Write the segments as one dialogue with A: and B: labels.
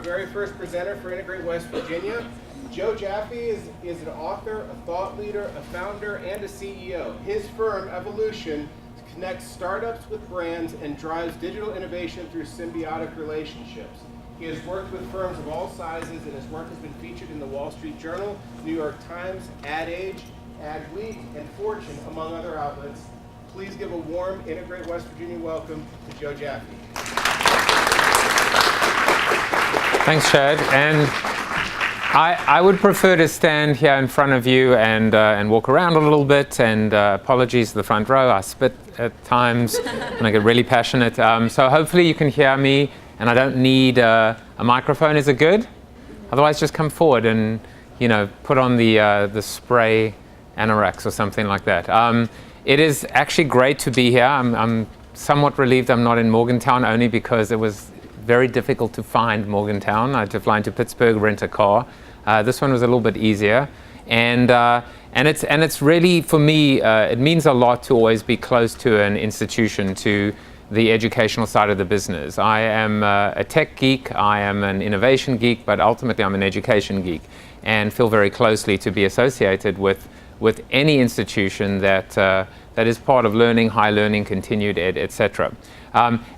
A: very first presenter for Integrate West Virginia. Joe Jaffe is an author, a thought leader, a founder, and a CEO. His firm, Evolution, connects startups with brands and drives digital innovation through symbiotic relationships. He has worked with firms of all sizes, and his work has been featured in the Wall Street Journal, New York Times, Ad Age, Adweek, and Fortune, among other outlets. Please give a warm Integrate West Virginia welcome to Joe Jaffe.
B: Thanks, Chad. And I would prefer to stand here in front of you and walk around a little bit. And apologies to the front row. I spit at times and I get really passionate. So hopefully you can hear me, and I don't need a microphone. Is it good? Otherwise, just come forward and put on the spray anorex or something like that. It is actually great to be here. I'm somewhat relieved I'm not in Morgantown, only because it was very difficult to find Morgantown. I had to fly into Pittsburgh, rent a car. This one was a little bit easier, and it's really, for me, it means a lot to always be close to an institution, to the educational side of the business. I am a tech geek, I am an innovation geek, but ultimately I'm an education geek, and feel very closely to be associated with any institution that is part of learning, high learning, continued ed, etc.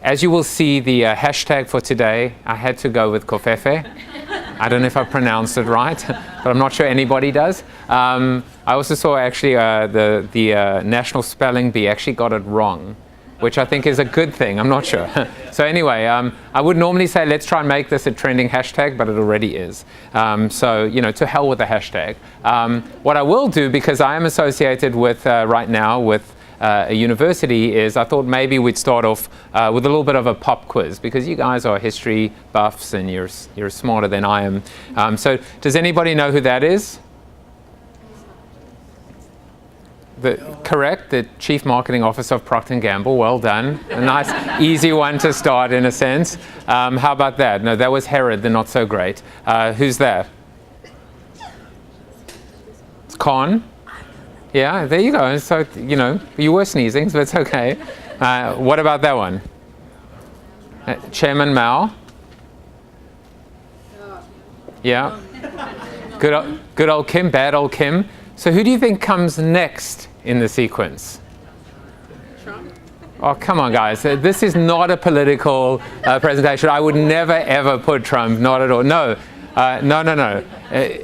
B: As you will see, the hashtag for today, I had to go with Kofefe. I don't know if I pronounced it right, but I'm not sure anybody does. I also saw actually the National Spelling Bee actually got it wrong, which I think is a good thing. I'm not sure. So anyway, I would normally say let's try and make this a trending hashtag, but it already is. So to hell with the hashtag. What I will do, because I am associated with right now with a university, is I thought maybe we'd start off with a little bit of a pop quiz, because you guys are history buffs and you're smarter than I am. So does anybody know who that is? Correct, the Chief Marketing Officer of Procter & Gamble. Well done. A nice, easy one to start in a sense. How about that? No, that was Herod, the not so great. Who's that? It's Con. Yeah, there you go. So, you were sneezing, so it's okay. What about that one? Chairman Mao. Yeah. Good old Kim, bad old Kim. So who do you think comes next in the sequence?
C: Trump.
B: Oh, come on, guys. This is not a political presentation. I would never, ever put Trump, not at all. No. No.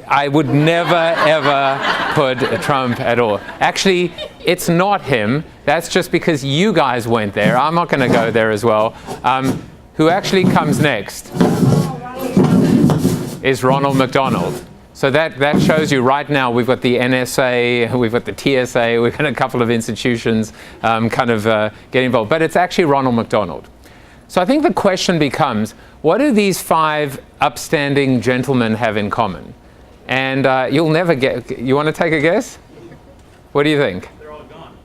B: I would never, ever put Trump at all. Actually, it's not him. That's just because you guys went there. I'm not going to go there as well. Who actually comes next is Ronald McDonald. So that shows you right now we've got the NSA, we've got the TSA, we've got a couple of institutions get involved. But it's actually Ronald McDonald. So I think the question becomes, what do these 5 upstanding gentlemen have in common? And you'll never get, you want to take a guess? What do you think?
D: They're all gone.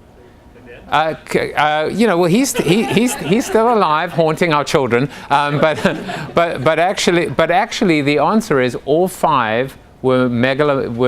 D: They're dead?
B: Well, he's still alive, haunting our children. But actually the answer is all 5 were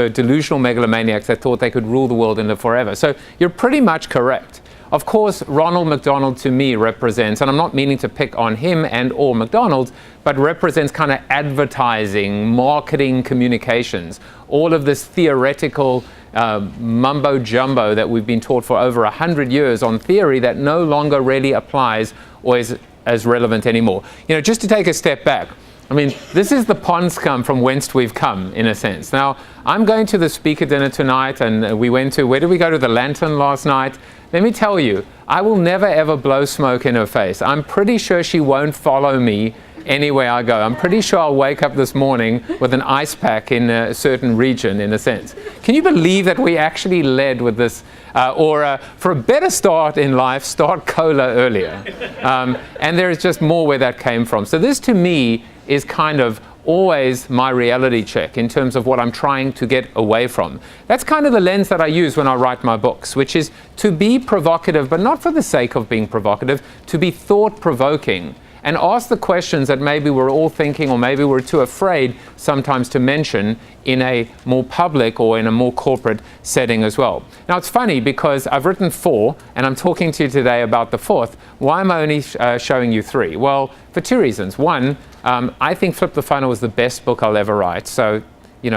B: delusional megalomaniacs that thought they could rule the world and live forever. So you're pretty much correct. Of course, Ronald McDonald to me represents, and I'm not meaning to pick on him and or McDonald's, but represents kind of advertising, marketing, communications, all of this theoretical mumbo jumbo that we've been taught for over 100 years on theory that no longer really applies or is as relevant anymore. Just to take a step back, I mean, this is the pond scum from whence we've come, in a sense. Now, I'm going to the speaker dinner tonight, and we went to, where did we go to? The Lantern last night. Let me tell you, I will never ever blow smoke in her face. I'm pretty sure she won't follow me anywhere I go. I'm pretty sure I'll wake up this morning with an ice pack in a certain region, in a sense. Can you believe that we actually led with this? For a better start in life, start cola earlier. And there is just more where that came from. So this, to me, is kind of always my reality check in terms of what I'm trying to get away from. That's kind of the lens that I use when I write my books, which is to be provocative, but not for the sake of being provocative, to be thought-provoking and ask the questions that maybe we're all thinking or maybe we're too afraid sometimes to mention in a more public or in a more corporate setting as well. Now, it's funny because I've written 4 and I'm talking to you today about the 4th. Why am I only showing you 3? Well, for 2 reasons. One, I think Flip the Funnel is the best book I'll ever write. So,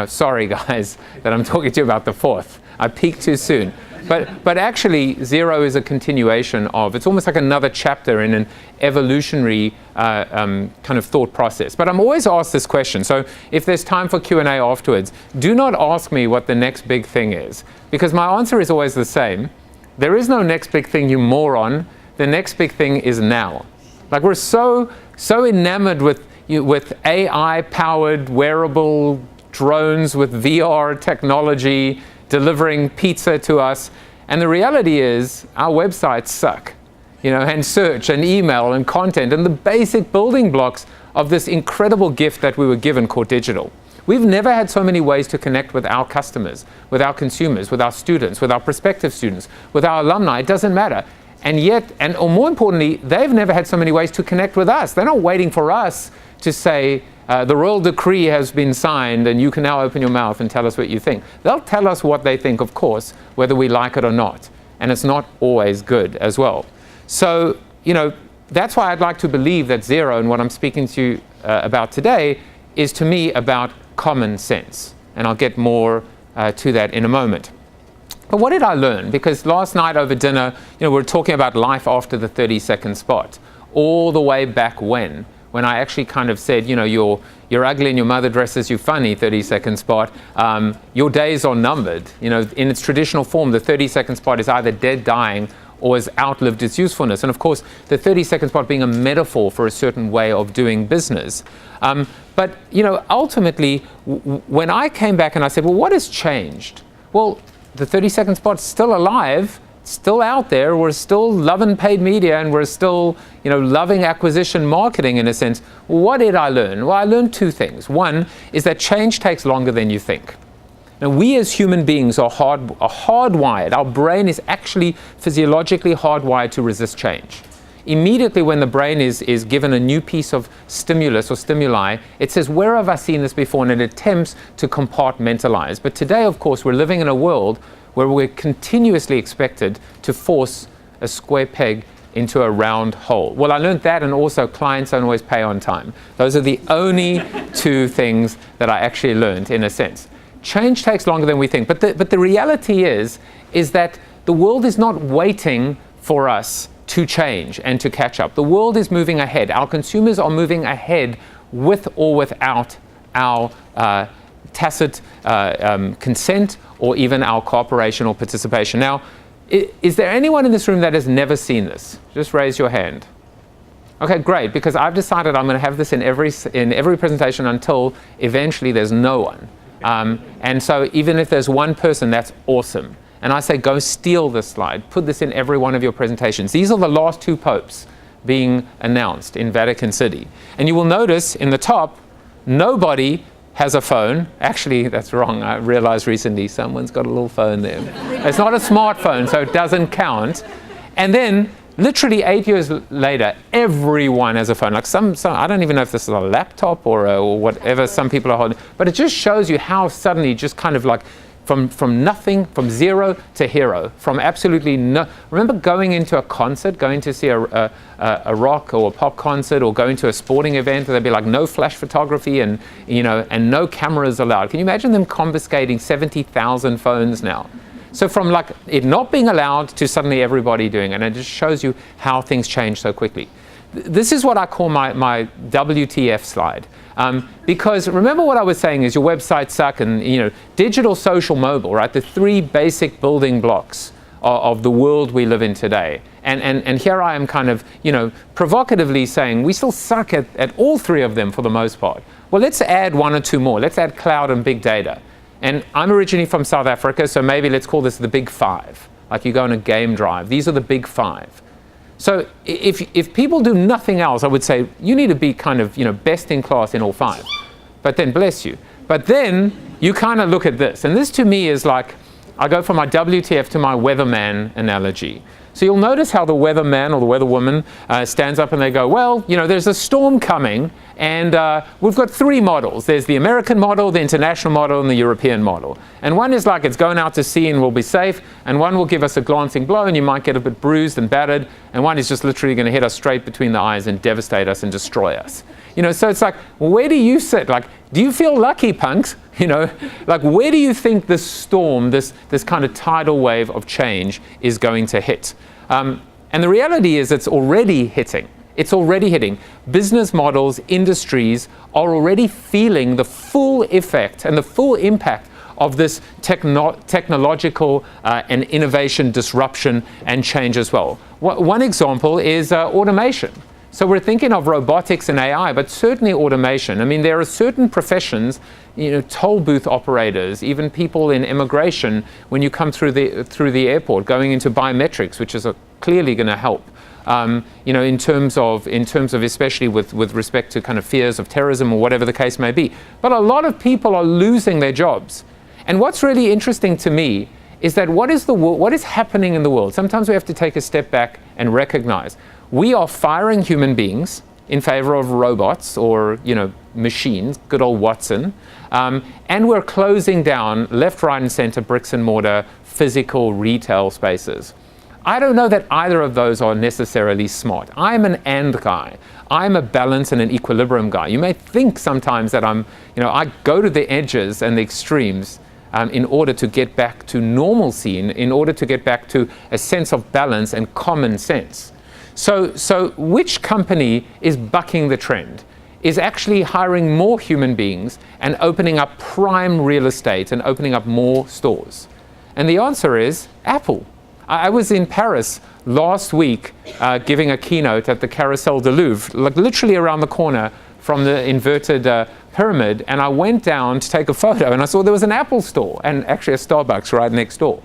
B: sorry guys that I'm talking to you about the fourth. I peaked too soon. But actually, Zero is a continuation of, it's almost like another chapter in an evolutionary kind of thought process. But I'm always asked this question. So if there's time for Q&A afterwards, do not ask me what the next big thing is, because my answer is always the same. There is no next big thing, you moron. The next big thing is now. Like, we're so enamored with AI-powered wearable drones with VR technology delivering pizza to us. And the reality is our websites suck, and search and email and content and the basic building blocks of this incredible gift that we were given called digital. We've never had so many ways to connect with our customers, with our consumers, with our students, with our prospective students, with our alumni. It doesn't matter. And yet, or more importantly, they've never had so many ways to connect with us. They're not waiting for us to say, the royal decree has been signed and you can now open your mouth and tell us what you think. They'll tell us what they think, of course, whether we like it or not. And it's not always good as well. So, that's why I'd like to believe that Zero and what I'm speaking to you about today is, to me, about common sense. And I'll get more to that in a moment. But what did I learn? Because last night over dinner, we were talking about life after the 30-second spot, all the way back when I actually kind of said, you're ugly and your mother dresses you funny, 30-second spot. Your days are numbered. In its traditional form, the 30-second spot is either dead, dying, or has outlived its usefulness. And of course, the 30-second spot being a metaphor for a certain way of doing business. But ultimately, when I came back and I said, well, what has changed? Well, the 30-second spot's still alive, still out there. We're still loving paid media, and we're still, loving acquisition marketing in a sense. What did I learn? Well, I learned two things. One is that change takes longer than you think. Now, we as human beings are hardwired. Our brain is actually physiologically hardwired to resist change. Immediately when the brain is given a new piece of stimulus or stimuli, it says, where have I seen this before? And it attempts to compartmentalize. But today, of course, we're living in a world where we're continuously expected to force a square peg into a round hole. Well, I learned that, and also clients don't always pay on time. Those are the only two things that I actually learned, in a sense. Change takes longer than we think. But the reality is that the world is not waiting for us to change and to catch up. The world is moving ahead. Our consumers are moving ahead with or without our tacit consent or even our cooperation or participation. Now, is there anyone in this room that has never seen this? Just raise your hand. Okay, great, because I've decided I'm going to have this in every presentation until eventually there's no one. And so even if there's one person, that's awesome. And I say, go steal this slide. Put this in every one of your presentations. These are the last two popes being announced in Vatican City. And you will notice in the top, nobody has a phone. Actually, that's wrong. I realized recently someone's got a little phone there. It's not a smartphone, so it doesn't count. And then, literally 8 years later, everyone has a phone. Like some I don't even know if this is a laptop or whatever some people are holding. But it just shows you how suddenly, just kind of like, from nothing, from zero to hero, from absolutely no. Remember going into a concert, going to see a rock or a pop concert, or going to a sporting event, where there'd be like no flash photography and no cameras allowed. Can you imagine them confiscating 70,000 phones now? So from like it not being allowed to suddenly everybody doing it, and it just shows you how things change so quickly. This is what I call my WTF slide. Because remember what I was saying is your websites suck, and digital, social, mobile, right? The three basic building blocks of the world we live in today. And here I am kind of, provocatively saying we still suck at all three of them for the most part. Well, let's add one or two more. Let's add cloud and big data. And I'm originally from South Africa, so maybe let's call this the big five. Like you go on a game drive. These are the big five. So if people do nothing else, I would say you need to be kind of, best in class in all five. But then, bless you. But then you kind of look at this. And this to me is like, I go from my WTF to my weatherman analogy. So you'll notice how the weatherman or the weatherwoman stands up and they go, well, you know, there's a storm coming, and we've got three models. There's the American model, the international model, and the European model. And one is like it's going out to sea and will be safe, and one will give us a glancing blow and you might get a bit bruised and battered, and one is just literally going to hit us straight between the eyes and devastate us and destroy us. You know, so it's like, where do you sit? Like, do you feel lucky, punks? You know, like, where do you think this storm, this kind of tidal wave of change is going to hit? And the reality is it's already hitting. It's already hitting. Business models, industries are already feeling the full effect and the full impact of this technological and innovation disruption and change as well. One example is automation. So we're thinking of robotics and AI, but certainly automation. I mean, there are certain professions, you know, toll booth operators, even people in immigration, when you come through the airport, going into biometrics, which is clearly going to help. You know, in terms of especially with respect to kind of fears of terrorism or whatever the case may be. But a lot of people are losing their jobs. And what's really interesting to me is that what is happening in the world? Sometimes we have to take a step back and recognize we are firing human beings in favor of robots or, you know, machines, good old Watson, and we're closing down left, right, and center bricks and mortar physical retail spaces. I don't know that either of those are necessarily smart. I'm an and guy. I'm a balance and an equilibrium guy. You may think sometimes that I go to the edges and the extremes in order to get back to normalcy, in order to get back to a sense of balance and common sense. So which company is bucking the trend? Is actually hiring more human beings and opening up prime real estate and opening up more stores? And the answer is Apple. I was in Paris last week giving a keynote at the Carrousel du Louvre, like literally around the corner from the inverted pyramid, and I went down to take a photo and I saw there was an Apple store and actually a Starbucks right next door.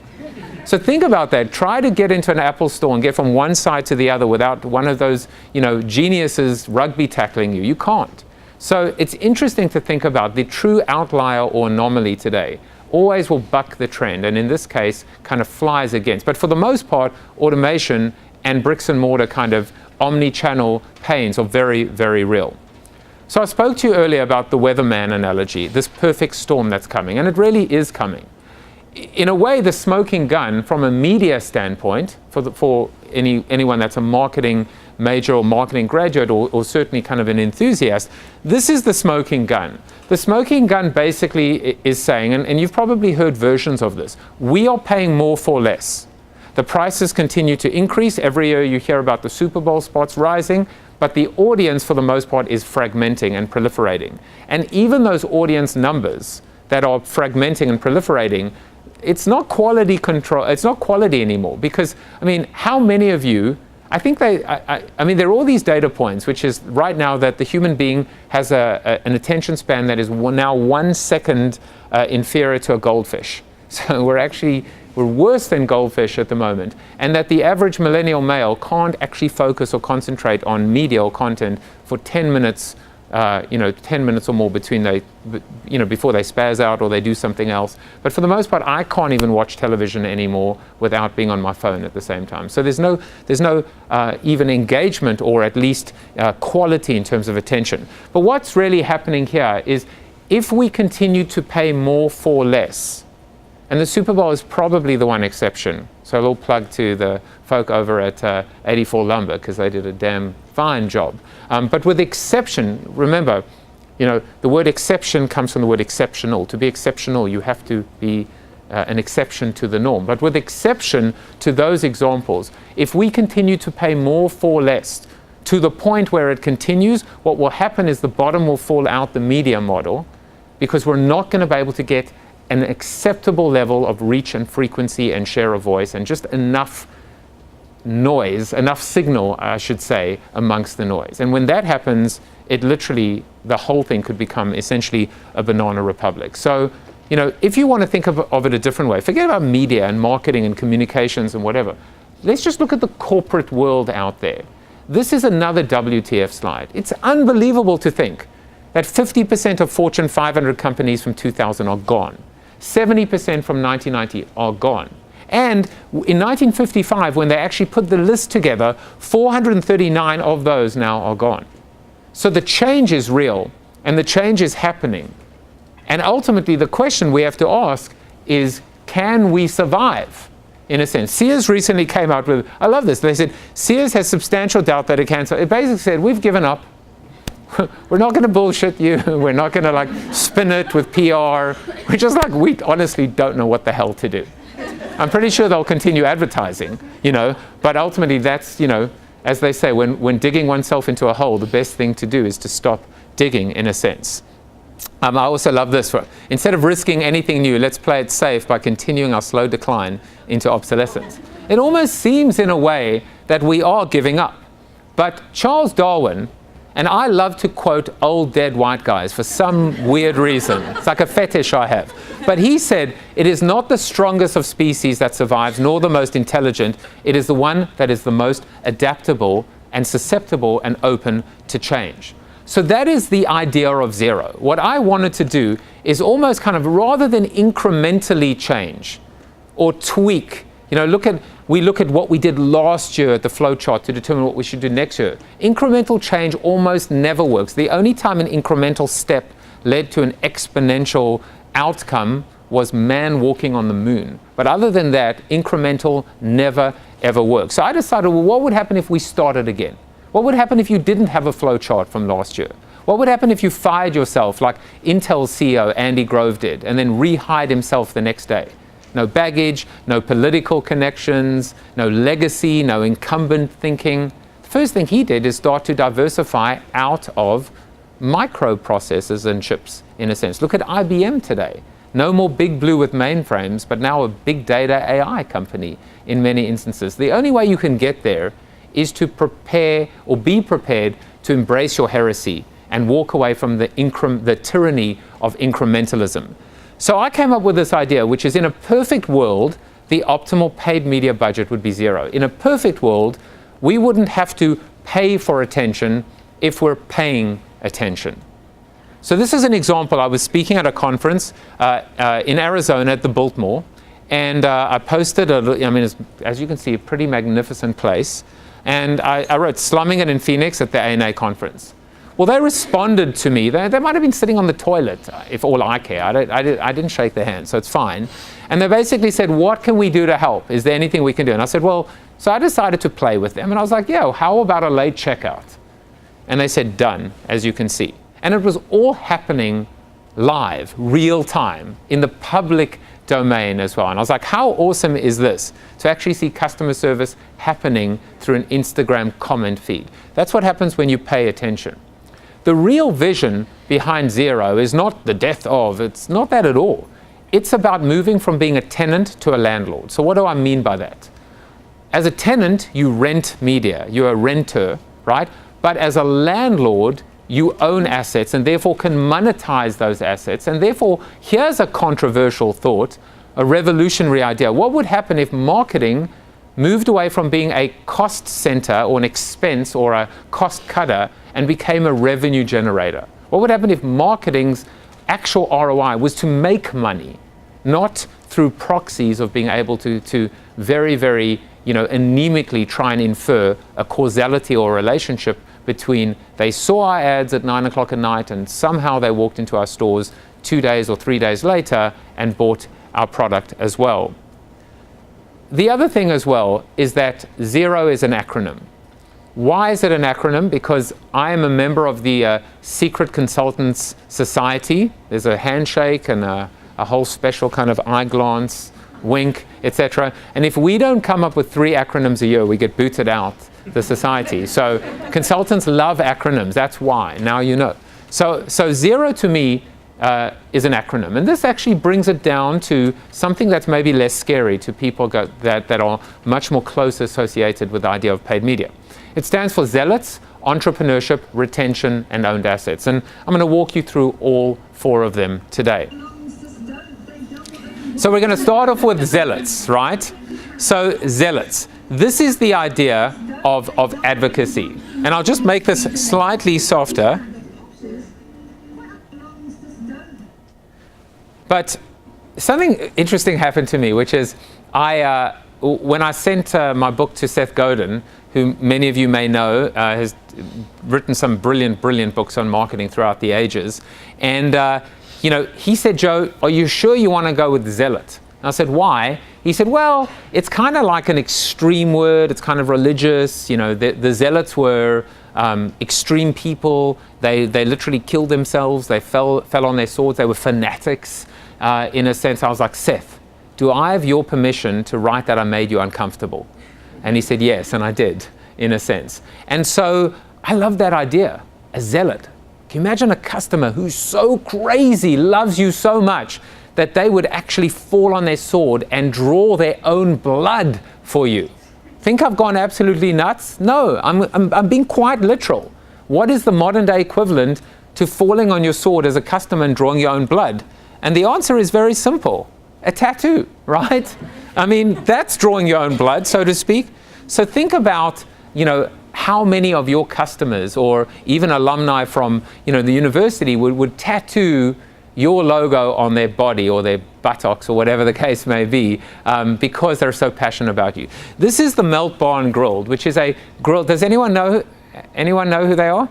B: So think about that. Try to get into an Apple store and get from one side to the other without one of those, you know, geniuses rugby tackling you. You can't. So it's interesting to think about the true outlier or anomaly today. Always will buck the trend, and in this case, kind of flies against. But for the most part, automation and bricks and mortar kind of omni-channel pains are very, very real. So I spoke to you earlier about the weatherman analogy, this perfect storm that's coming, and it really is coming. In a way, the smoking gun, from a media standpoint, for anyone that's a marketing major or marketing graduate or certainly kind of an enthusiast, this is the smoking gun. The smoking gun basically is saying, and you've probably heard versions of this, we are paying more for less. The prices continue to increase. Every year you hear about the Super Bowl spots rising, but the audience for the most part is fragmenting and proliferating. And even those audience numbers that are fragmenting and proliferating, it's not quality control, it's not quality anymore, because, I mean, how many of you, I think I mean, there are all these data points, which is right now that the human being has an attention span that is now 1 second inferior to a goldfish. So we're worse than goldfish at the moment, and that the average millennial male can't actually focus or concentrate on media or content for 10 minutes 10 minutes or more between before they spaz out or they do something else. But for the most part, I can't even watch television anymore without being on my phone at the same time. So there's no even engagement or at least quality in terms of attention. But what's really happening here is if we continue to pay more for less, and the Super Bowl is probably the one exception. So a little plug to the folk over at 84 Lumber, because they did a damn fine job. But with exception, remember, the word exception comes from the word exceptional. To be exceptional, you have to be an exception to the norm. But with exception to those examples, if we continue to pay more for less, to the point where it continues, what will happen is the bottom will fall out the media model, because we're not going to be able to get an acceptable level of reach and frequency and share of voice and just enough noise, enough signal, I should say, amongst the noise. And when that happens, it literally, the whole thing could become essentially a banana republic. So, if you want to think of it a different way, forget about media and marketing and communications and whatever. Let's just look at the corporate world out there. This is another WTF slide. It's unbelievable to think that 50% of Fortune 500 companies from 2000 are gone. 70% from 1990 are gone. And in 1955, when they actually put the list together, 439 of those now are gone. So the change is real, and the change is happening. And ultimately, the question we have to ask is, can we survive? In a sense, Sears recently came out with, I love this, they said, Sears has substantial doubt that it can. So it basically said, we've given up. We're not going to bullshit you. We're not going to like spin it with PR. We're just like, we honestly don't know what the hell to do. I'm pretty sure they'll continue advertising, but ultimately that's, as they say, when digging oneself into a hole, the best thing to do is to stop digging, in a sense. I also love this. Instead of risking anything new, let's play it safe by continuing our slow decline into obsolescence. It almost seems in a way that we are giving up. But Charles Darwin, and I love to quote old dead white guys for some weird reason. It's like a fetish I have. But he said, it is not the strongest of species that survives, nor the most intelligent. It is the one that is the most adaptable and susceptible and open to change. So that is the idea of zero. What I wanted to do is almost kind of, rather than incrementally change or tweak, we look at what we did last year at the flowchart to determine what we should do next year. Incremental change almost never works. The only time an incremental step led to an exponential outcome was man walking on the moon. But other than that, incremental never, ever works. So I decided, well, what would happen if we started again? What would happen if you didn't have a flowchart from last year? What would happen if you fired yourself like Intel's CEO Andy Grove did and then rehired himself the next day? No baggage, no political connections, no legacy, no incumbent thinking. The first thing he did is start to diversify out of microprocessors and chips, in a sense. Look at IBM today. No more big blue with mainframes, but now a big data AI company in many instances. The only way you can get there is to prepare or be prepared to embrace your heresy and walk away from the tyranny of incrementalism. So I came up with this idea, which is, in a perfect world, the optimal paid media budget would be zero. In a perfect world, we wouldn't have to pay for attention if we're paying attention. So this is an example. I was speaking at a conference in Arizona at the Biltmore, and I posted, as you can see, a pretty magnificent place. And I wrote, slumming it in Phoenix at the ANA conference. Well, they responded to me. They might have been sitting on the toilet, if all I care. I didn't shake their hand, so it's fine. And they basically said, what can we do to help? Is there anything we can do? And I said, well, so I decided to play with them. And I was like, yeah, how about a late checkout? And they said, done, as you can see. And it was all happening live, real time, in the public domain as well. And I was like, how awesome is this to actually see customer service happening through an Instagram comment feed? That's what happens when you pay attention. The real vision behind zero is not the death of, it's not that at all. It's about moving from being a tenant to a landlord. So what do I mean by that? As a tenant, you rent media, you're a renter, right? But as a landlord, you own assets and therefore can monetize those assets. And therefore, here's a controversial thought, a revolutionary idea. What would happen if marketing moved away from being a cost center or an expense or a cost cutter and became a revenue generator? What would happen if marketing's actual ROI was to make money, not through proxies of being able to very, very, anemically try and infer a causality or relationship between they saw our ads at 9 o'clock at night and somehow they walked into our stores 2 days or 3 days later and bought our product as well. The other thing as well is that zero is an acronym. Why is it an acronym? Because I am a member of the Secret Consultants Society. There's a handshake and a whole special kind of eye glance, wink, etc. And if we don't come up with 3 acronyms a year, we get booted out the society. So consultants love acronyms. That's why. Now you know. So zero to me is an acronym. And this actually brings it down to something that's maybe less scary to people that are much more close associated with the idea of paid media. It stands for zealots, entrepreneurship, retention, and owned assets. And I'm going to walk you through all 4 of them today. So we're going to start off with zealots, right? So zealots. This is the idea of advocacy. And I'll just make this slightly softer. But something interesting happened to me, which is when I sent my book to Seth Godin, who many of you may know, has written some brilliant books on marketing throughout the ages. And he said, Joe, are you sure you want to go with zealot? And I said, why? He said, well, it's kind of like an extreme word. It's kind of religious. The zealots were extreme people. They literally killed themselves. They fell on their swords. They were fanatics. In a sense, I was like, Seth, do I have your permission to write that I made you uncomfortable? And he said, yes, and I did, in a sense. And so I love that idea, a zealot. Can you imagine a customer who's so crazy, loves you so much, that they would actually fall on their sword and draw their own blood for you? Think I've gone absolutely nuts? No, I'm being quite literal. What is the modern day equivalent to falling on your sword as a customer and drawing your own blood? And the answer is very simple. A tattoo, right? I mean, that's drawing your own blood, so to speak. So think about, how many of your customers or even alumni from, the university would tattoo your logo on their body or their buttocks or whatever the case may be, because they're so passionate about you. This is the Melt Barn Grilled, which is a grill. Does anyone know who they are?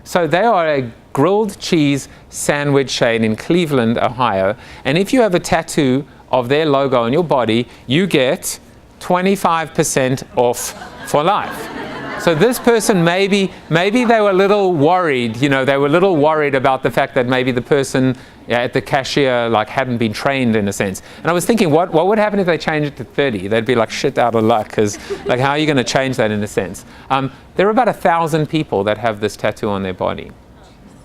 B: So they are a grilled cheese sandwich chain in Cleveland, Ohio. And if you have a tattoo of their logo on your body, you get 25% off for life. So this person, maybe they were a little worried, they were a little worried about the fact that maybe the person at the cashier hadn't been trained, in a sense. And I was thinking, what would happen if they changed it to 30? They'd be like shit out of luck, because how are you going to change that, in a sense? There are about 1,000 people that have this tattoo on their body.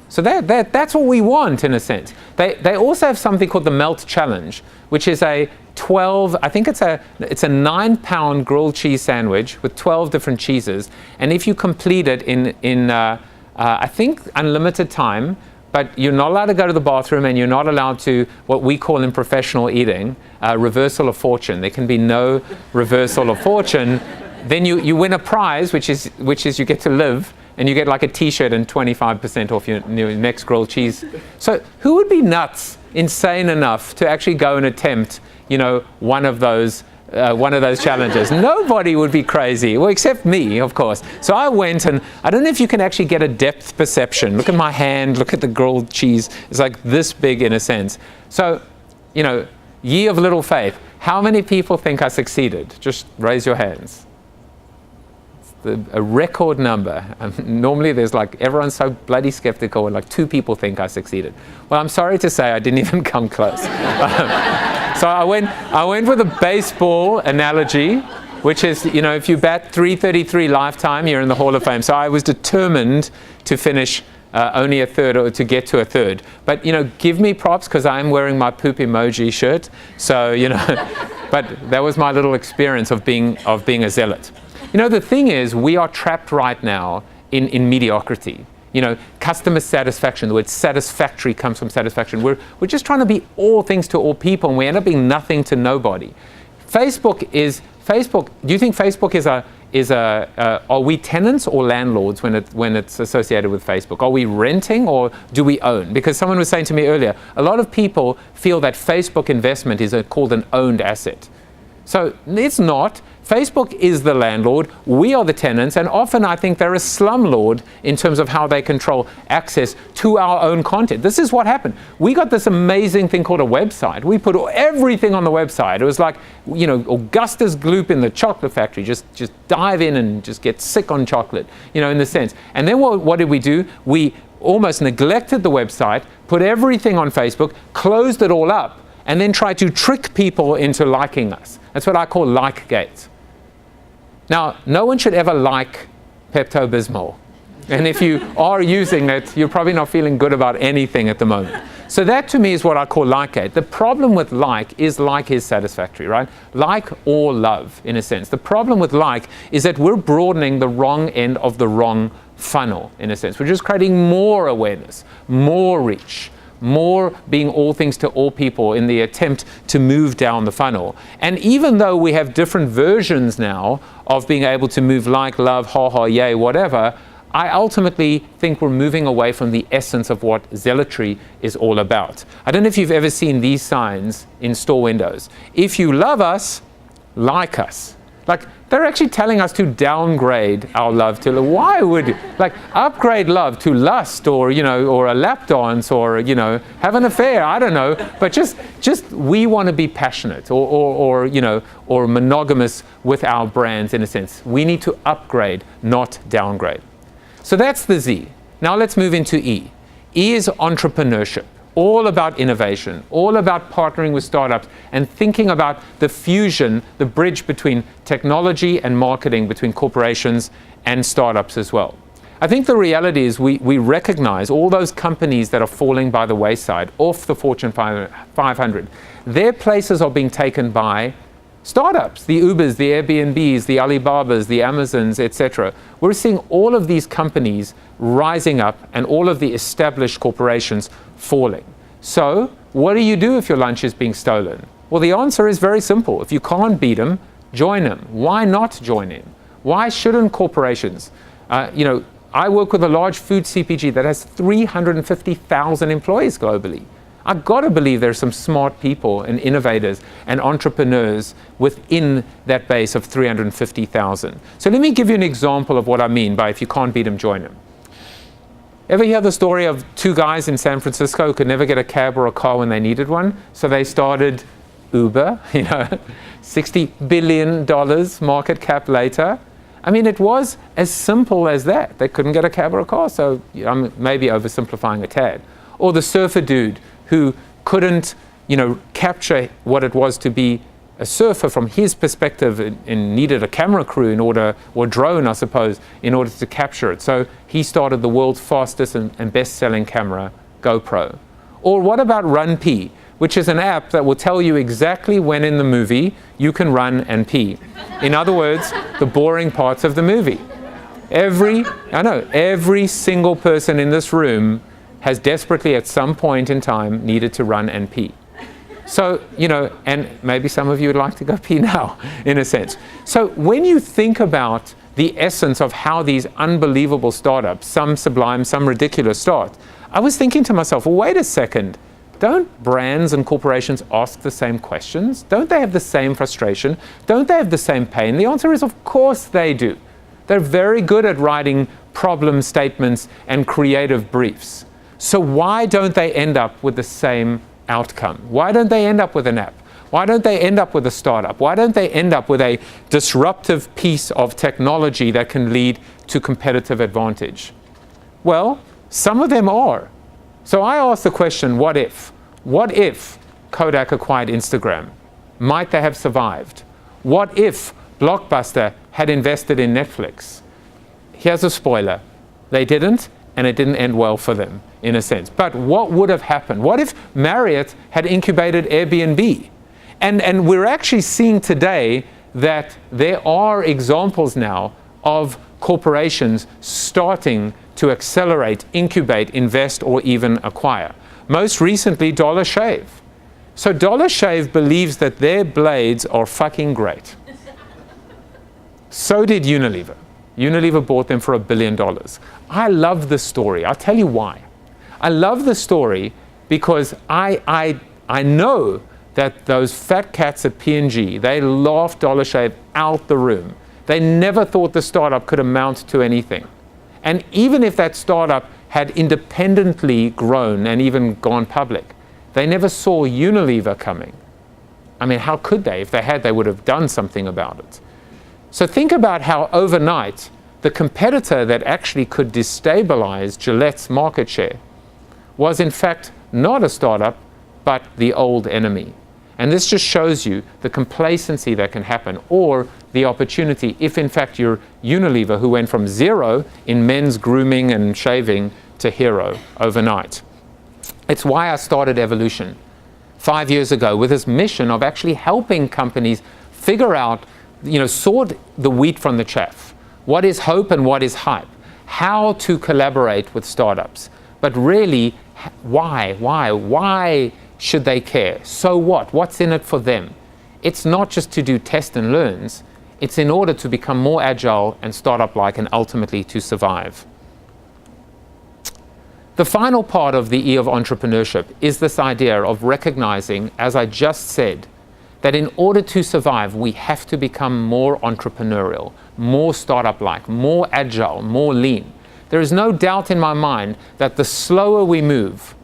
B: So that's what we want, in a sense. They also have something called the Melt Challenge, which is a 12, I think it's a 9-pound grilled cheese sandwich with 12 different cheeses. And if you complete it in I think unlimited time, but you're not allowed to go to the bathroom, and you're not allowed to, what we call in professional eating, reversal of fortune. There can be no reversal of fortune. Then you win a prize, which is you get to live, and you get like a t-shirt and 25% off your next grilled cheese. So who would be nuts, insane enough to actually go and attempt, one of those challenges? Nobody would be crazy, well, except me, of course. So I went, and I don't know if you can actually get a depth perception. Look at my hand, look at the grilled cheese. It's like this big, in a sense. So, ye of little faith, how many people think I succeeded? Just raise your hands. A record number. Normally there's everyone's so bloody skeptical, and 2 people think I succeeded. Well, I'm sorry to say I didn't even come close. So I went with a baseball analogy, which is, if you bat .333 lifetime, you're in the Hall of Fame. So I was determined to finish only a third, or to get to a third. But give me props, because I'm wearing my poop emoji shirt. So but that was my little experience of being a zealot. The thing is, we are trapped right now in mediocrity. Customer satisfaction, the word satisfactory comes from satisfaction. We're just trying to be all things to all people, and we end up being nothing to nobody. Facebook, do you think Facebook are we tenants or landlords when it's associated with Facebook? Are we renting, or do we own? Because someone was saying to me earlier, a lot of people feel that Facebook investment is called an owned asset. So it's not. Facebook is the landlord, we are the tenants, and often I think they're a slumlord in terms of how they control access to our own content. This is what happened. We got this amazing thing called a website. We put everything on the website. It was like, Augustus Gloop in the chocolate factory. Just dive in and just get sick on chocolate, in the sense. And then what did we do? We almost neglected the website, put everything on Facebook, closed it all up, and then tried to trick people into liking us. That's what I call like-gate. Now, no one should ever like Pepto-Bismol. And if you are using it, you're probably not feeling good about anything at the moment. So that, to me, is what I call like-gate. The problem with like is satisfactory, right? Like or love, in a sense. The problem with like is that we're broadening the wrong end of the wrong funnel, in a sense. We're just creating more awareness, more reach, more being all things to all people in the attempt to move down the funnel. And even though we have different versions now of being able to move like, love, ha ha, yay, whatever, I ultimately think we're moving away from the essence of what zealotry is all about. I don't know if you've ever seen these signs in store windows. If you love us, like us. Like, they're actually telling us to downgrade our love to, why would, like, upgrade love to lust, or, you know, or a lap dance, or, you know, have an affair, I don't know, but just we want to be passionate, or you know, or monogamous with our brands in a sense. We need to upgrade, not downgrade. So that's the Z. Now let's move into E. E is entrepreneurship. All about innovation, all about partnering with startups and thinking about the fusion, the bridge between technology and marketing, between corporations and startups as well. I think the reality is we recognize all those companies that are falling by the wayside off the Fortune 500. Their places are being taken by startups, the Ubers, the Airbnbs, the Alibabas, the Amazons, etc. We're seeing all of these companies rising up and all of the established corporations falling. So what do you do if your lunch is being stolen? Well, the answer is very simple. If you can't beat them, join them. Why not join in? Why shouldn't corporations? You know, I work with a large food CPG that has 350,000 employees globally. I've got to believe there's some smart people and innovators and entrepreneurs within that base of 350,000. So let me give you an example of what I mean by if you can't beat them, join them. Ever hear the story of two guys in San Francisco who could never get a cab or a car when they needed one? So they started Uber, you know, $60 billion market cap later. I mean, it was as simple as that. They couldn't get a cab or a car, so I'm maybe oversimplifying a tad. Or the surfer dude who couldn't, you know, capture what it was to be a surfer from his perspective and needed a camera crew in order, or drone, I suppose, in order to capture it. So he started the world's fastest and best-selling camera, GoPro. Or what about Run Pee, which is an app that will tell you exactly when in the movie you can run and pee. In other words, the boring parts of the movie. Every single person in this room has desperately at some point in time needed to run and pee. So, you know, and maybe some of you would like to go pee now, in a sense. So when you think about the essence of how these unbelievable startups, some sublime, some ridiculous, start, I was thinking to myself, well, wait a second. Don't brands and corporations ask the same questions? Don't they have the same frustration? Don't they have the same pain? The answer is, of course they do. They're very good at writing problem statements and creative briefs. So why don't they end up with the same outcome? Why don't they end up with an app? Why don't they end up with a startup? Why don't they end up with a disruptive piece of technology that can lead to competitive advantage? Well, some of them are. So I asked the question, what if? What if Kodak acquired Instagram? Might they have survived? What if Blockbuster had invested in Netflix? Here's a spoiler. They didn't, and it didn't end well for them, in a sense. But what would have happened? What if Marriott had incubated Airbnb? And we're actually seeing today that there are examples now of corporations starting to accelerate, incubate, invest, or even acquire. Most recently, Dollar Shave. So Dollar Shave believes that their blades are fucking great. So did Unilever. Unilever bought them for $1 billion. I love the story. I'll tell you why. I love the story because I know that those fat cats at P&G, they laughed Dollar Shave out the room. They never thought the startup could amount to anything. And even if that startup had independently grown and even gone public, they never saw Unilever coming. I mean, how could they? If they had, they would have done something about it. So think about how overnight the competitor that actually could destabilize Gillette's market share was in fact not a startup, but the old enemy. And this just shows you the complacency that can happen, or the opportunity if in fact you're Unilever, who went from zero in men's grooming and shaving to hero overnight. It's why I started Evolution 5 years ago with this mission of actually helping companies figure out, sort the wheat from the chaff. What is hope and what is hype? How to collaborate with startups. But really, why should they care? So what? What's in it for them? It's not just to do test and learns. It's in order to become more agile and startup-like and ultimately to survive. The final part of the E of entrepreneurship is this idea of recognizing, as I just said, that in order to survive, we have to become more entrepreneurial, more startup-like, more agile, more lean. There is no doubt in my mind that the slower we move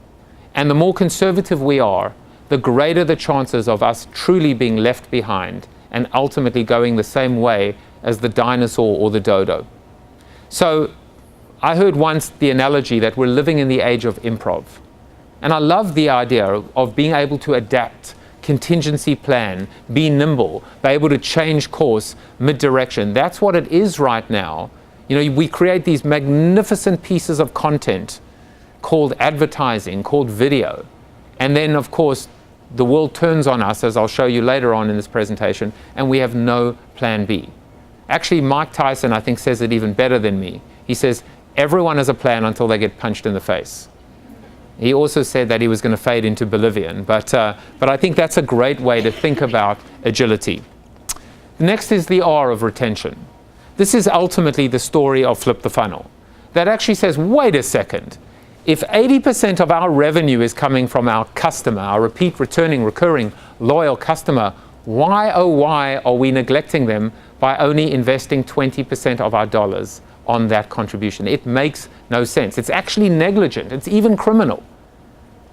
B: and the more conservative we are, the greater the chances of us truly being left behind and ultimately going the same way as the dinosaur or the dodo. So I heard once the analogy that we're living in the age of improv. And I love the idea of being able to adapt, contingency plan, be nimble, be able to change course mid-direction. That's what it is right now. You know, we create these magnificent pieces of content called advertising, called video. And then, of course, the world turns on us, as I'll show you later on in this presentation, and we have no plan B. Actually, Mike Tyson, I think, says it even better than me. He says, everyone has a plan until they get punched in the face. He also said that he was going to fade into Bolivian, but I think that's a great way to think about agility. Next is the R of retention. This is ultimately the story of Flip the Funnel. That actually says, wait a second, if 80% of our revenue is coming from our customer, our repeat, returning, recurring, loyal customer, why, oh why, are we neglecting them by only investing 20% of our dollars on that contribution? It makes no sense. It's actually negligent. It's even criminal.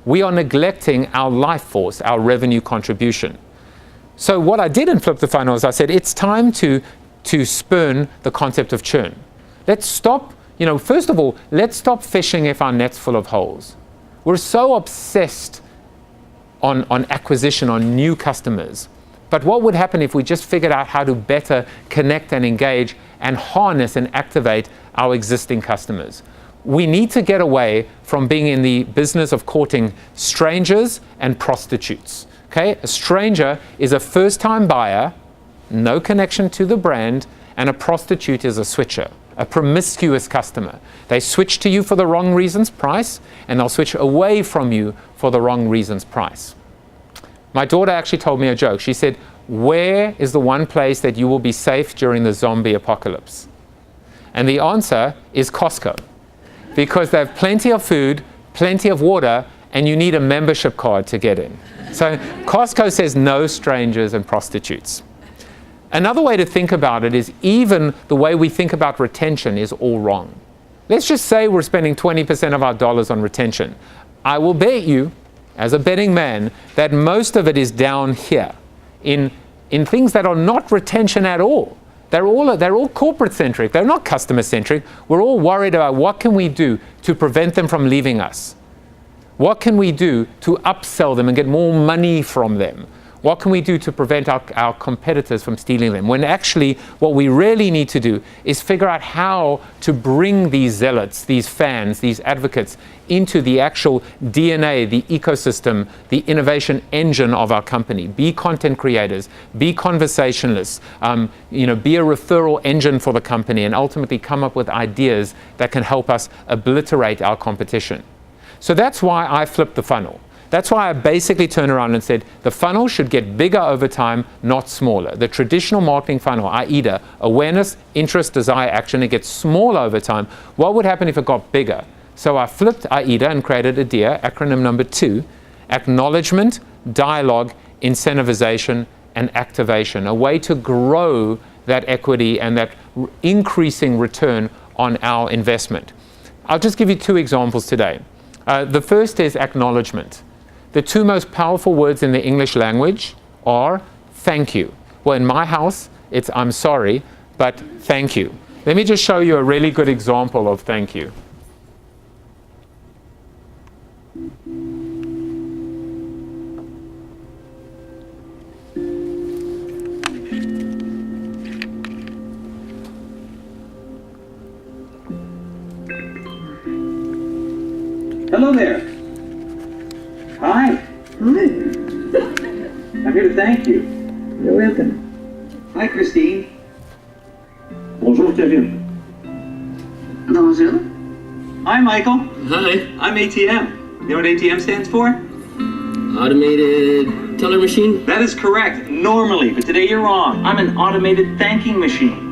B: We are neglecting our life force, our revenue contribution. So what I did in Flip the Funnel is I said, it's time to spurn the concept of churn. Let's stop, first of all, let's stop fishing if our net's full of holes. We're so obsessed on acquisition, on new customers. But what would happen if we just figured out how to better connect and engage and harness and activate our existing customers? We need to get away from being in the business of courting strangers and prostitutes. Okay? A stranger is a first-time buyer, no connection to the brand, and a prostitute is a switcher, a promiscuous customer. They switch to you for the wrong reasons, price, and they'll switch away from you for the wrong reasons, price. My daughter actually told me a joke. She said, where is the one place that you will be safe during the zombie apocalypse? And the answer is Costco, because they have plenty of food, plenty of water, and you need a membership card to get in. So Costco says no strangers and prostitutes. Another way to think about it is even the way we think about retention is all wrong. Let's just say we're spending 20% of our dollars on retention. I will bet you, as a betting man, that most of it is down here in things that are not retention at all. They're all corporate-centric. They're not customer-centric. We're all worried about what can we do to prevent them from leaving us? What can we do to upsell them and get more money from them? What can we do to prevent our competitors from stealing them? When actually what we really need to do is figure out how to bring these zealots, these fans, these advocates into the actual DNA, the ecosystem, the innovation engine of our company. Be content creators, be conversationalists, be a referral engine for the company, and ultimately come up with ideas that can help us obliterate our competition. So that's why I flipped the funnel. That's why I basically turned around and said, the funnel should get bigger over time, not smaller. The traditional marketing funnel, AIDA, awareness, interest, desire, action, it gets smaller over time. What would happen if it got bigger? So I flipped AIDA and created ADIA, acronym number 2, acknowledgement, dialogue, incentivization, and activation, a way to grow that equity and that increasing return on our investment. I'll just give you 2 examples today. The first is acknowledgement. The 2 most powerful words in the English language are thank you. Well, in my house, it's I'm sorry, but thank you. Let me just show you a really good example of thank you.
E: Hello there. Hi.
C: Hi.
E: I'm here to thank you.
C: You're welcome.
E: Hi, Christine. Bonjour, Kevin.
C: Bonjour.
E: Hi, Michael.
F: Hi.
E: I'm ATM. You know what ATM stands for?
F: Automated teller machine?
E: That is correct, normally, but today you're wrong. I'm an automated thanking machine.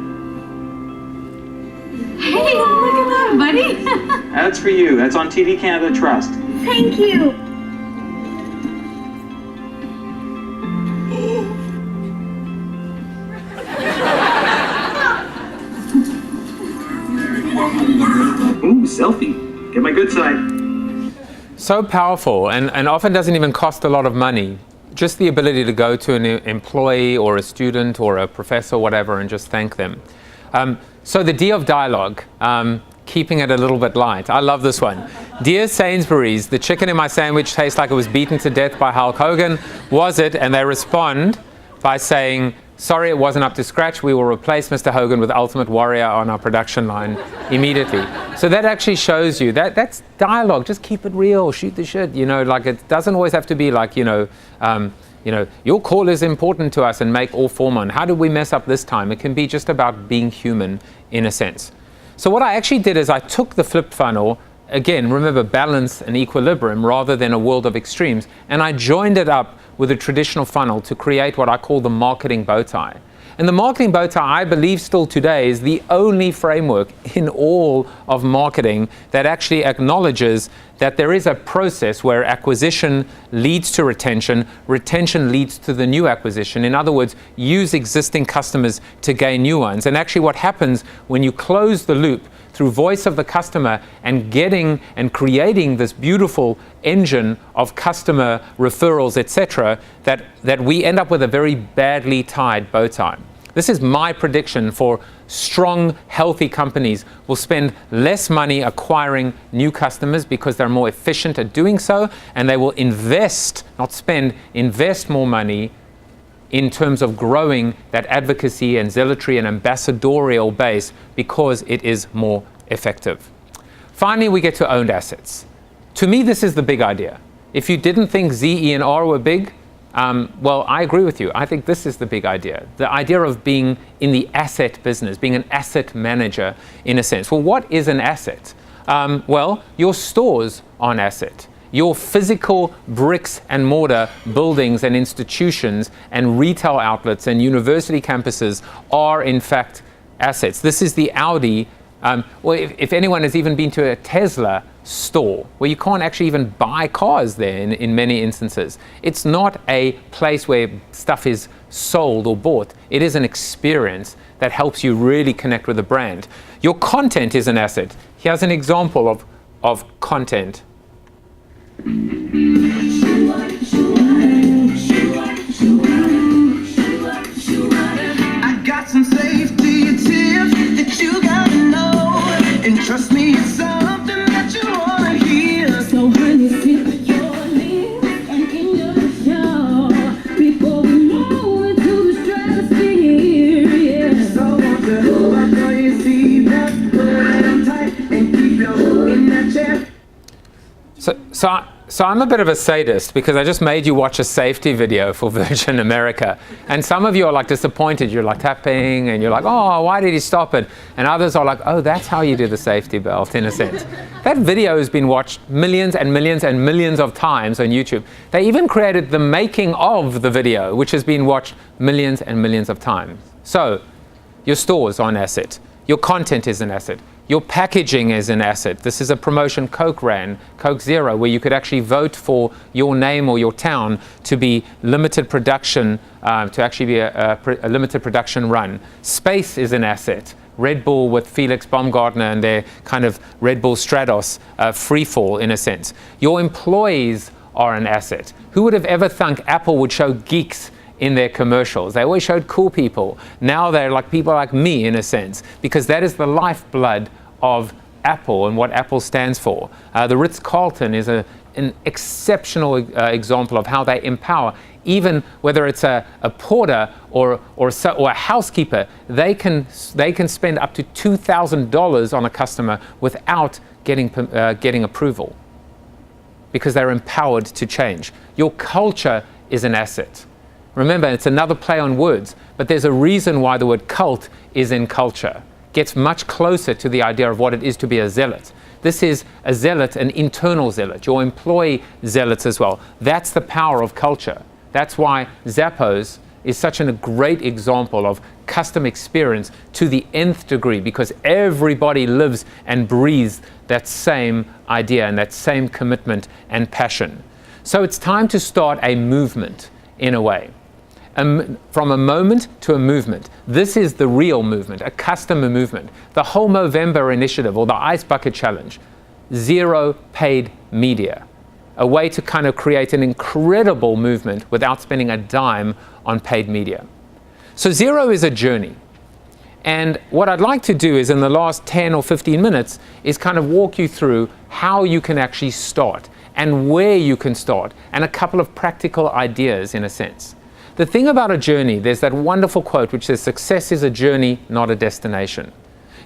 C: Hey, look at that, buddy.
E: That's for you. That's on TV Canada Trust.
G: Thank you.
E: Ooh, selfie. Get my good side.
B: So powerful, and often doesn't even cost a lot of money. Just the ability to go to an employee or a student or a professor, whatever, and just thank them. So the D of dialogue, keeping it a little bit light. I love this one. Dear Sainsbury's, the chicken in my sandwich tastes like it was beaten to death by Hulk Hogan. Was it? And they respond by saying, sorry, it wasn't up to scratch. We will replace Mr. Hogan with Ultimate Warrior on our production line immediately. So that actually shows you that's dialogue. Just keep it real, shoot the shit. You know, like it doesn't always have to be like, your call is important to us and make all form on. How did we mess up this time? It can be just about being human in a sense. So what I actually did is I took the flipped funnel, again, remember balance and equilibrium rather than a world of extremes, and I joined it up with a traditional funnel to create what I call the marketing bow tie. And the marketing bow tie, I believe still today, is the only framework in all of marketing that actually acknowledges that there is a process where acquisition leads to retention, retention leads to the new acquisition. In other words, use existing customers to gain new ones. And actually what happens when you close the loop through voice of the customer and getting and creating this beautiful engine of customer referrals, etc., that we end up with a very badly tied bow tie. This is my prediction for strong, healthy companies will spend less money acquiring new customers because they're more efficient at doing so, and they will invest, not spend, invest more money in terms of growing that advocacy and zealotry and ambassadorial base because it is more effective. Finally, we get to owned assets. To me, this is the big idea. If you didn't think Z, E, and R were big, well, I agree with you. I think this is the big idea. The idea of being in the asset business, being an asset manager in a sense. Well, what is an asset? Well, your stores are an asset. Your physical bricks and mortar buildings and institutions and retail outlets and university campuses are in fact assets. This is the Audi. Well, if anyone has even been to a Tesla store, where you can't actually even buy cars there in many instances. It's not a place where stuff is sold or bought. It is an experience that helps you really connect with the brand. Your content is an asset. Here's an example of content.
H: I got some safety tips that you gotta know, and trust me, it's something that you wanna hear. So honey, sip your lips and enjoy the show before we move into the stratosphere. Yeah. So won't you buckle your seatbelt, put it on tight, and keep your foot in that chair.
B: So I'm a bit of a sadist because I just made you watch a safety video for Virgin America. And some of you are like disappointed. You're like tapping and you're like, oh, why did he stop it? And others are like, oh, that's how you do the safety belt in a sense. That video has been watched millions and millions and millions of times on YouTube. They even created the making of the video, which has been watched millions and millions of times. So your stores are an asset. Your content is an asset. Your packaging is an asset. This is a promotion Coke ran, Coke Zero, where you could actually vote for your name or your town to be limited production, to actually be a limited production run. Space is an asset. Red Bull with Felix Baumgartner and their kind of Red Bull Stratos freefall in a sense. Your employees are an asset. Who would have ever thunk Apple would show geeks in their commercials? They always showed cool people. Now they're like people like me in a sense, because that is the lifeblood of Apple and what Apple stands for. The Ritz-Carlton is an exceptional example of how they empower. Even whether it's a porter or a housekeeper, they can spend up to $2,000 on a customer without getting approval, because they're empowered to change. Your culture is an asset. Remember, it's another play on words, but there's a reason why the word cult is in culture. Gets much closer to the idea of what it is to be a zealot. This is a zealot, an internal zealot, your employee zealots as well. That's the power of culture. That's why Zappos is such a great example of custom experience to the nth degree, because everybody lives and breathes that same idea and that same commitment and passion. So it's time to start a movement in a way. From a moment to a movement. This is the real movement, a customer movement. The whole Movember initiative or the Ice Bucket Challenge, zero paid media. A way to kind of create an incredible movement without spending a dime on paid media. So zero is a journey. And what I'd like to do is in the last 10 or 15 minutes is kind of walk you through how you can actually start and where you can start and a couple of practical ideas in a sense. The thing about a journey, there's that wonderful quote which says success is a journey, not a destination.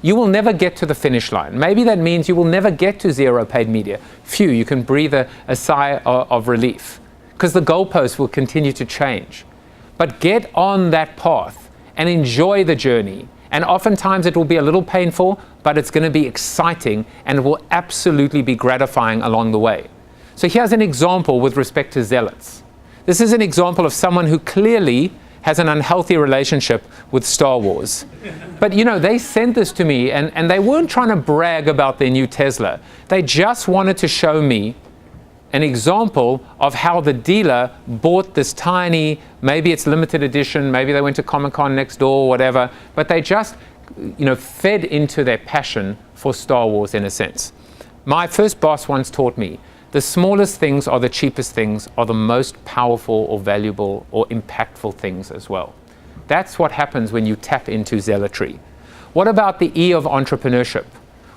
B: You will never get to the finish line. Maybe that means you will never get to zero paid media. Phew, you can breathe a sigh of relief because the goalposts will continue to change. But get on that path and enjoy the journey. And oftentimes it will be a little painful, but it's going to be exciting and it will absolutely be gratifying along the way. So here's an example with respect to zealots. This is an example of someone who clearly has an unhealthy relationship with Star Wars. But you know, they sent this to me and they weren't trying to brag about their new Tesla. They just wanted to show me an example of how the dealer bought this tiny, maybe it's limited edition, maybe they went to Comic-Con next door or whatever, but they just, you know, fed into their passion for Star Wars in a sense. My first boss once taught me, the smallest things are the cheapest things, are the most powerful or valuable or impactful things as well. That's what happens when you tap into zealotry. What about the E of entrepreneurship?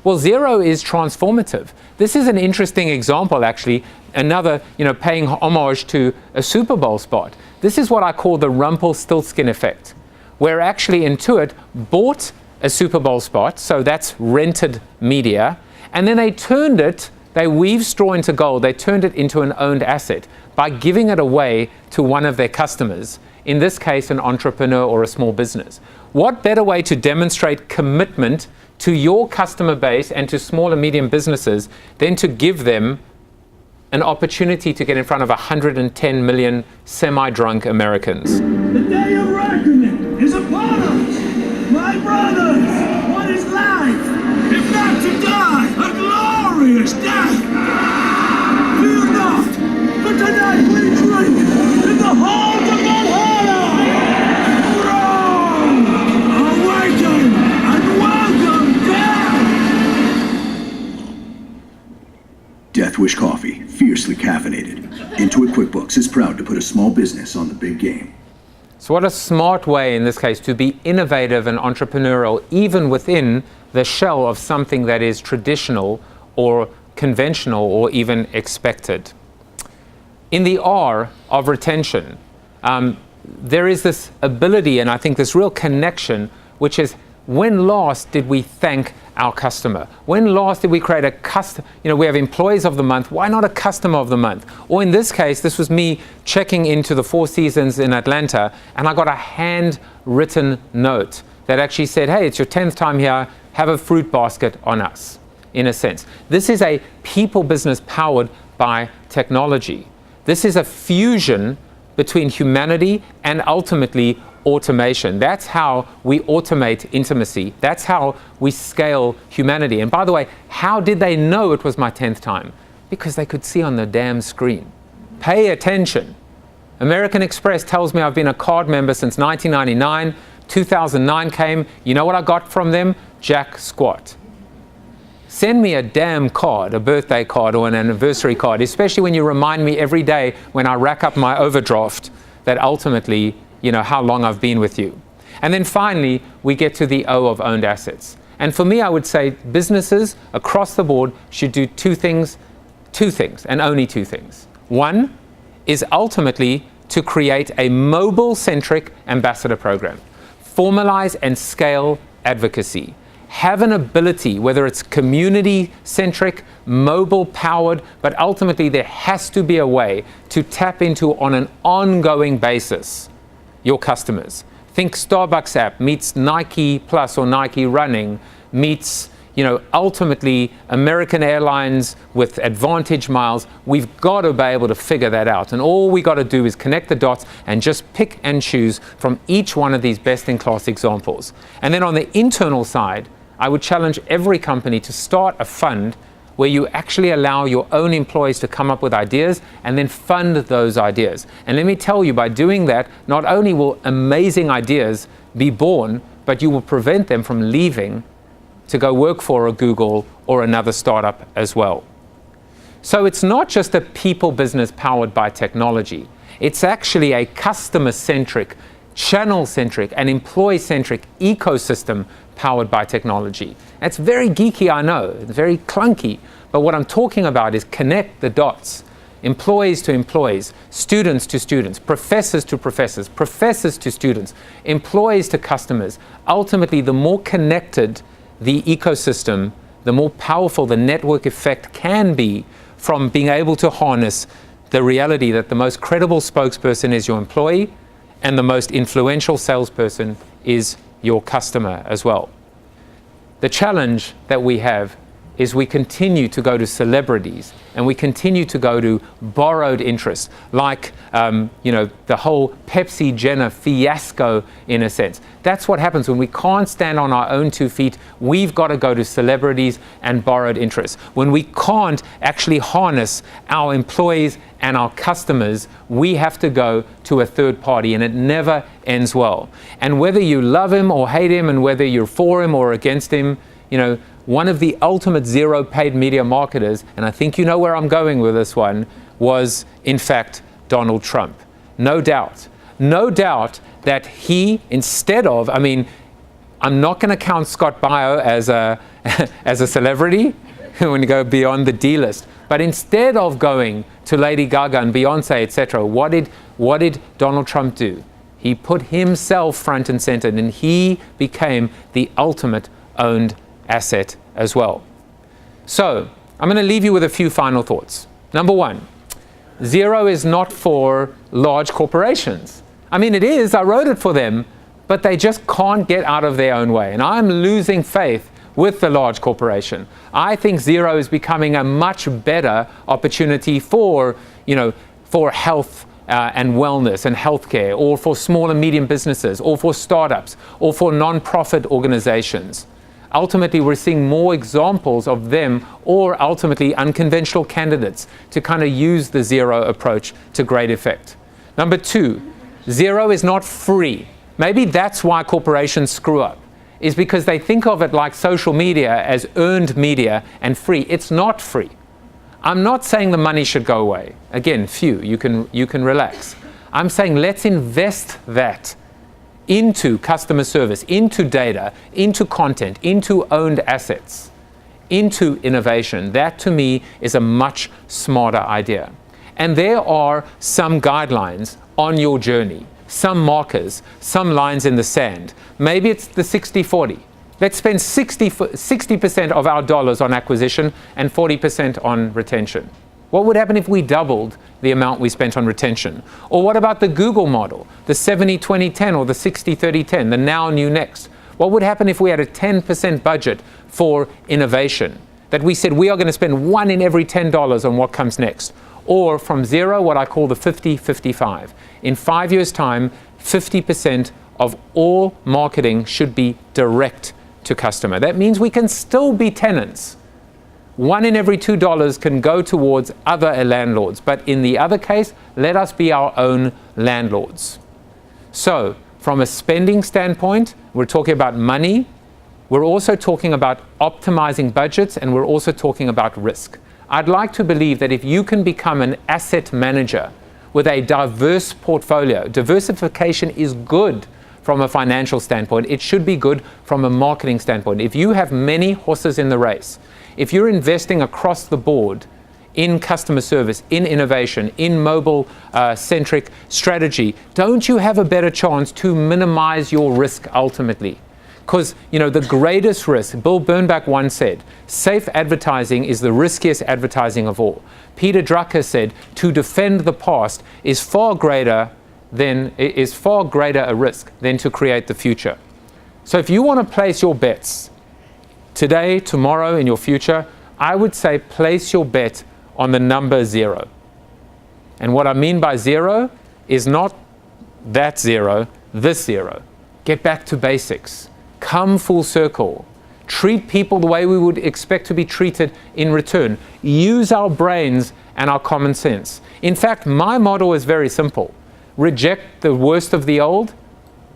B: Well, zero is transformative. This is an interesting example, actually, another, you know, paying homage to a Super Bowl spot. This is what I call the Rumpelstiltskin effect, where actually Intuit bought a Super Bowl spot, so that's rented media, and then they weaved straw into gold, they turned it into an owned asset by giving it away to one of their customers, in this case an entrepreneur or a small business. What better way to demonstrate commitment to your customer base and to small and medium businesses than to give them an opportunity to get in front of 110 million semi-drunk Americans.
H: The day of reckoning is upon us. My brothers, what is life? If not to die, a glorious death. Fear not, but tonight we drink in the heart of Valhalla. Rome, awaken and welcome death.
G: Death Wish Coffee, fiercely caffeinated. Intuit QuickBooks is proud to put a small business on the big game.
B: So what a smart way in this case to be innovative and entrepreneurial even within the shell of something that is traditional or conventional or even expected. In the R of retention, there is this ability and I think this real connection, which is when last did we thank our customer? When last did we create a custom, we have employees of the month, why not a customer of the month? Or in this case, this was me checking into the Four Seasons in Atlanta and I got a handwritten note that actually said, hey, it's your 10th time here, have a fruit basket on us, in a sense. This is a people business powered by technology. This is a fusion between humanity and ultimately automation. That's how we automate intimacy. That's how we scale humanity. And by the way, how did they know it was my 10th time? Because they could see on the damn screen. Pay attention. American Express tells me I've been a card member since 1999. 2009 came. You know what I got from them? Jack squat. Send me a damn card, a birthday card or an anniversary card, especially when you remind me every day when I rack up my overdraft that ultimately, how long I've been with you. And then finally, we get to the O of owned assets. And for me, I would say businesses across the board should do two things, and only two things. One is ultimately to create a mobile-centric ambassador program. Formalize and scale advocacy. Have an ability, whether it's community-centric, mobile-powered, but ultimately there has to be a way to tap into on an ongoing basis your customers. Think Starbucks app meets Nike Plus or Nike Running, meets ultimately American Airlines with Advantage miles, we've got to be able to figure that out. And all we got to do is connect the dots and just pick and choose from each one of these best-in-class examples. And then on the internal side, I would challenge every company to start a fund where you actually allow your own employees to come up with ideas and then fund those ideas. And let me tell you, by doing that, not only will amazing ideas be born, but you will prevent them from leaving to go work for a Google or another startup as well. So it's not just a people business powered by technology. It's actually a customer-centric, channel-centric, and employee-centric ecosystem powered by technology. It's very geeky, I know, it's very clunky, but what I'm talking about is connect the dots. Employees to employees, students to students, professors to professors, professors to students, employees to customers. Ultimately, the more connected the ecosystem, the more powerful the network effect can be from being able to harness the reality that the most credible spokesperson is your employee and the most influential salesperson is your customer as well. The challenge that we have is we continue to go to celebrities and we continue to go to borrowed interests, like the whole Pepsi-Jenner fiasco in a sense. That's what happens when we can't stand on our own 2 feet. We've got to go to celebrities and borrowed interests. When we can't actually harness our employees and our customers, we have to go to a third party, and it never ends well. And whether you love him or hate him, and whether you're for him or against him, one of the ultimate zero paid media marketers, and I think you know where I'm going with this one, was in fact Donald Trump. No doubt that he, instead of, I'm not going to count Scott Bio as a celebrity when you go beyond the D list, but instead of going to Lady Gaga and Beyonce, etc., what did Donald Trump do? He put himself front and center, and he became the ultimate owned asset as well. So I'm going to leave you with a few final thoughts. Number one, zero is not for large corporations. It is, I wrote it for them, but they just can't get out of their own way. And I'm losing faith with the large corporation. I think zero is becoming a much better opportunity for health and wellness and healthcare, or for small and medium businesses, or for startups, or for non-profit organizations. Ultimately, we're seeing more examples of them, or ultimately unconventional candidates, to kind of use the zero approach to great effect. Number two, zero is not free. Maybe that's why corporations screw up, is because they think of it like social media as earned media and free. It's not free. I'm not saying the money should go away. Again, you can relax. I'm saying let's invest that into customer service, into data, into content, into owned assets, into innovation. That to me is a much smarter idea. And there are some guidelines on your journey, some markers, some lines in the sand. Maybe it's the 60-40. Let's spend 60% of our dollars on acquisition and 40% on retention. What would happen if we doubled the amount we spent on retention? Or what about the Google model, the 70-20-10 or the 60-30-10, the now, new, next? What would happen if we had a 10% budget for innovation? That we said we are going to spend $1 in every $10 on what comes next. Or from zero, what I call the 50-55. In 5 years' time, 50% of all marketing should be direct to customer. That means we can still be tenants. $1 in every $2 can go towards other landlords, but in the other case, let us be our own landlords. So, from a spending standpoint, we're talking about money, we're also talking about optimizing budgets, and we're also talking about risk. I'd like to believe that if you can become an asset manager with a diverse portfolio, diversification is good from a financial standpoint. It should be good from a marketing standpoint. If you have many horses in the race, if you're investing across the board in customer service, in innovation, in mobile-centric strategy, don't you have a better chance to minimize your risk ultimately? Because, the greatest risk, Bill Bernbach once said, safe advertising is the riskiest advertising of all. Peter Drucker said, to defend the past is far greater a risk than to create the future. So if you want to place your bets today, tomorrow, in your future, I would say place your bet on the number 0. And what I mean by 0 is not that 0, this 0. Get back to basics. Come full circle. Treat people the way we would expect to be treated in return. Use our brains and our common sense. In fact, my model is very simple. Reject the worst of the old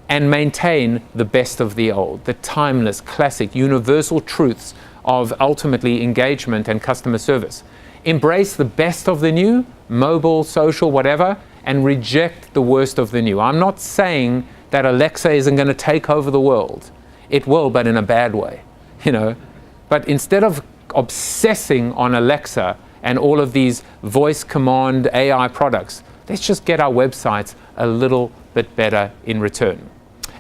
B: and maintain the best of the old, the timeless, classic, universal truths of ultimately engagement and customer service. Embrace the best of the new, mobile, social, whatever, and reject the worst of the new. I'm not saying that Alexa isn't going to take over the world. It will, but in a bad way, you know. But instead of obsessing on Alexa and all of these voice command AI products, let's just get our websites a little bit better in return.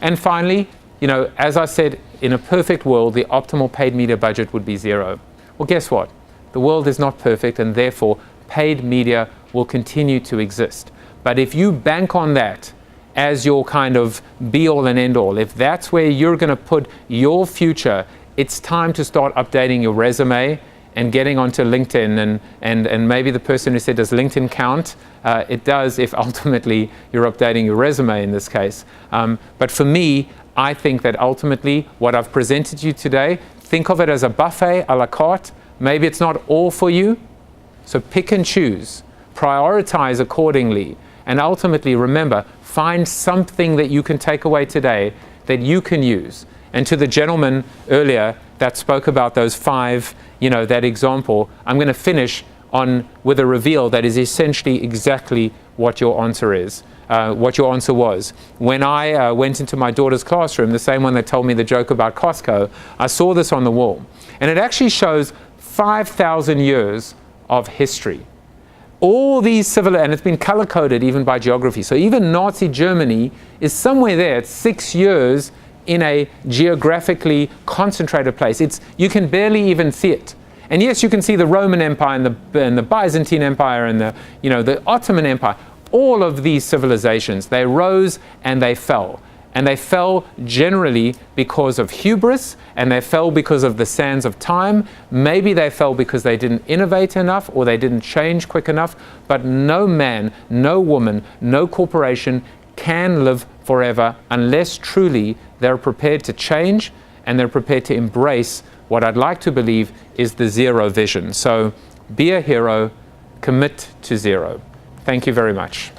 B: And finally, you know, as I said, in a perfect world, the optimal paid media budget would be 0. Well, guess what? The world is not perfect, and therefore paid media will continue to exist. But if you bank on that as your kind of be-all and end-all, if that's where you're going to put your future, it's time to start updating your resume and getting onto LinkedIn, and maybe the person who said, does LinkedIn count? It does if ultimately you're updating your resume in this case. But for me, I think that ultimately what I've presented you today, think of it as a buffet a la carte. Maybe it's not all for you, so pick and choose, prioritize accordingly, and ultimately remember, find something that you can take away today that you can use. And to the gentleman earlier that spoke about those 5, you know, that example, I'm going to finish on with a reveal that is essentially exactly what your answer is, what your answer was. When I went into my daughter's classroom, the same one that told me the joke about Costco, I saw this on the wall. And it actually shows 5,000 years of history. All these and it's been color-coded even by geography. So even Nazi Germany is somewhere there. It's 6 years in a geographically concentrated place. You can barely even see it. And yes, you can see the Roman Empire and the Byzantine Empire and the Ottoman Empire. All of these civilizations, they rose and they fell. And they fell generally because of hubris, and they fell because of the sands of time. Maybe they fell because they didn't innovate enough or they didn't change quick enough. But no man, no woman, no corporation can live forever unless truly they're prepared to change and they're prepared to embrace what I'd like to believe is the 0 vision. So be a hero, commit to 0. Thank you very much.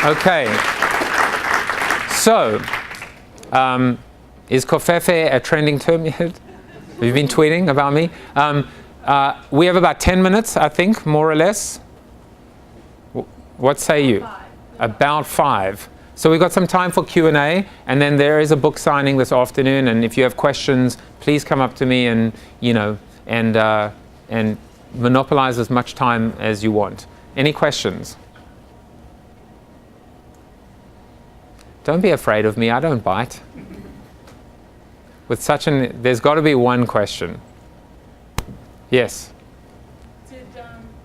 B: Okay, so is Covfefe a trending term yet? Have you been tweeting about me? We have about 10 minutes, I think, more or less. What say you? About 5. So we've got some time for Q&A, and then there is a book signing this afternoon. And if you have questions, please come up to me and and monopolize as much time as you want. Any questions? Don't be afraid of me. I don't bite. There's got to be one question. Yes.